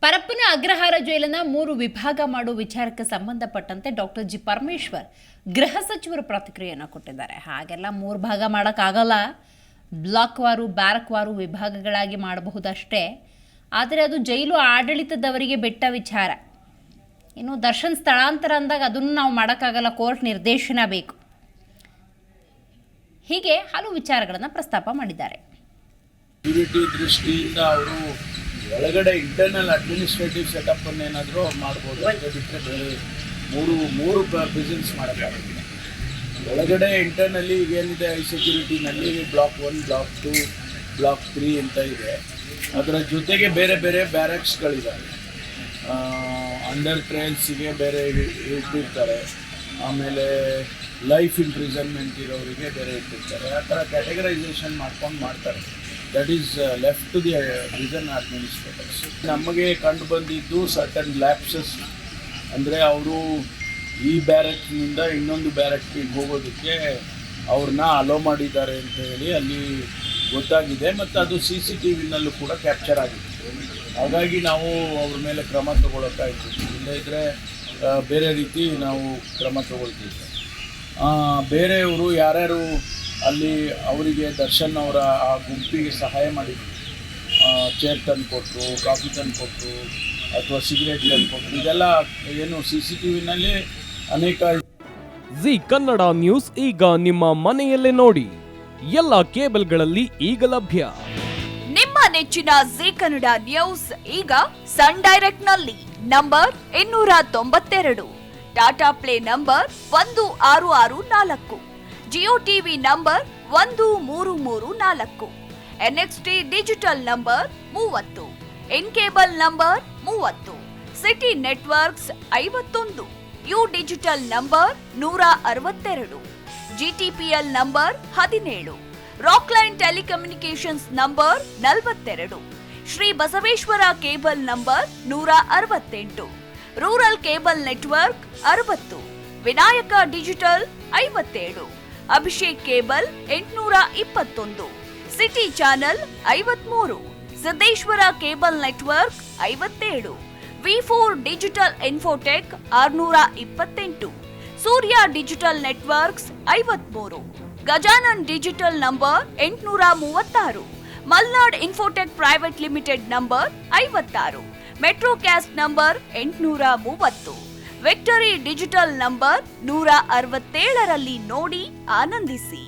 ಪರಪ್ಪನ ಅಗ್ರಹಾರ ಜೈಲನ್ನ 3 ವಿಭಾಗ ಮಾಡುವ ವಿಚಾರಕ್ಕೆ ಸಂಬಂಧಪಟ್ಟಂತೆ ಡಾಕ್ಟರ್ ಜಿ ಪರಮೇಶ್ವರ್ ಗೃಹ ಸಚಿವರು ಪ್ರತಿಕ್ರಿಯೆಯನ್ನು ಕೊಟ್ಟಿದ್ದಾರೆ. ಹಾಗೆಲ್ಲ 3 ಭಾಗ ಮಾಡೋಕ್ಕಾಗಲ್ಲ, ಬ್ಲಾಕ್ ವಾರು ಬ್ಯಾರಕ್ ವಾರು ವಿಭಾಗಗಳಾಗಿ ಮಾಡಬಹುದಷ್ಟೇ. ಆದರೆ ಅದು ಜೈಲು ಆಡಳಿತದವರಿಗೆ ಬಿಟ್ಟ ವಿಚಾರ. ಇನ್ನು ದರ್ಶನ್ ಸ್ಥಳಾಂತರ ಅಂದಾಗ ಅದನ್ನು ನಾವು ಮಾಡೋಕ್ಕಾಗಲ್ಲ, ಕೋರ್ಟ್ ನಿರ್ದೇಶನ ಬೇಕು. ಹೀಗೆ ಹಲವು ವಿಚಾರಗಳನ್ನು ಪ್ರಸ್ತಾಪ ಮಾಡಿದ್ದಾರೆ. ದೃಷ್ಟಿಯಿಂದ ಅವರು ಒಳಗಡೆ ಇಂಟರ್ನಲ್ ಅಡ್ಮಿನಿಸ್ಟ್ರೇಟಿವ್ ಸೆಟಪ್ ಏನಾದರೂ ಮಾಡ್ಬೋದು. ಬಿಟ್ಟರೆ ಬೇರೆ ಮೂರು ಪ್ರೆಸೆನ್ಸ್ ಮಾಡೋಕ್ಕಾಗೋದಿಲ್ಲ. ಒಳಗಡೆ ಇಂಟರ್ನಲ್ಲಿ ಏನಿದೆ ಐ ಸೆಕ್ಯೂರಿಟಿನಲ್ಲಿ ಬ್ಲಾಕ್ 1, ಬ್ಲಾಕ್ 2, ಬ್ಲಾಕ್ 3 ಅಂತ ಇದೆ. ಅದರ ಜೊತೆಗೆ ಬೇರೆ ಬೇರೆ ಬ್ಯಾರಕ್ಸ್ಗಳಿದ್ದಾವೆ. ಅಂಡರ್ ಟ್ರಯಲ್ಸಿಗೆ ಬೇರೆ ಇಟ್ಟಿರ್ತಾರೆ, ಆಮೇಲೆ ಲೈಫ್ ಇಂಪ್ರಿಸನ್ಮೆಂಟ್ ಇರೋರಿಗೆ ಬೇರೆ ಇಟ್ಟಿರ್ತಾರೆ. ಆ ಥರ ಕ್ಯಾಟಗರೈಸೇಷನ್ ಮಾಡ್ತಾರೆ. That is left to the prison administrators. ನಮಗೆ ಕಂಡು ಬಂದಿದ್ದು ಸರ್ಟನ್ ಲ್ಯಾಪ್ಸಸ್, ಅಂದರೆ ಅವರು ಈ ಬ್ಯಾರಕ್ನಿಂದ ಇನ್ನೊಂದು ಬ್ಯಾರಕ್ಗೆ ಹೋಗೋದಕ್ಕೆ ಅವ್ರನ್ನ ಅಲೋ ಮಾಡಿದ್ದಾರೆ ಅಂತ ಹೇಳಿ ಅಲ್ಲಿ ಗೊತ್ತಾಗಿದೆ, ಮತ್ತು ಅದು CCTVನಲ್ಲೂ ಕೂಡ ಕ್ಯಾಪ್ಚರ್ ಆಗಿದೆ. ಹಾಗಾಗಿ ನಾವು ಅವ್ರ ಮೇಲೆ ಕ್ರಮ ತಗೊಳ್ಳೋಕ್ಕಾಯ್ತು. ಇಲ್ಲದಿದ್ದರೆ ಬೇರೆ ರೀತಿ ನಾವು ಕ್ರಮ ತಗೊಳ್ತಿದ್ವಿ. ಬೇರೆಯವರು ಯಾರ್ಯಾರು ಅಲ್ಲಿ ಅವರಿಗೆ ದರ್ಶನ್ ಅವರ ಆ ಗುಂಪಿಗೆ ಸಹಾಯ ಮಾಡಿದ್ರು, ಚೇರ್ ತಂದು ಕೊಟ್ಟರು, ಕಾಫಿ ತಂದು ಕೊಟ್ಟರು, ಅಥವಾ ಸಿಗರೇಟ್ ತಂದು ಕೊಟ್ಟರು, ಇದೆಲ್ಲ ಏನು CCTVನಲ್ಲಿ ಅನೇಕ. ಜಿ ಕನ್ನಡ ನ್ಯೂಸ್ ಈಗ ನಿಮ್ಮ ಮನೆಯಲ್ಲೇ ನೋಡಿ, ಎಲ್ಲ ಕೇಬಲ್ಗಳಲ್ಲಿ ಈಗ ಲಭ್ಯ. ನಿಮ್ಮ ನೆಚ್ಚಿನ ಜಿ ಕನ್ನಡ ನ್ಯೂಸ್ ಈಗ ಸನ್ ಡೈರೆಕ್ಟ್ ನಲ್ಲಿ number 292, Tata play number 1664, Jio TV number 1334, NXT digital number 30, in cable number 30, city networks 51, U digital number 162, GTPL number 17, Rockline telecommunications number 42, Shri Basaveshwara cable number 168, rural cable network 60, Vinayaka digital 57, Abhishek cable 821, city channel 53, Siddeshwara cable network 57, V4 digital Infotech 628, Surya digital networks 53, Gajanan digital number 836, Malnad Infotech private limited number 56, Metrocast number 830, Victory digital number 167ರಲ್ಲಿ ನೋಡಿ ಆನಂದಿಸಿ.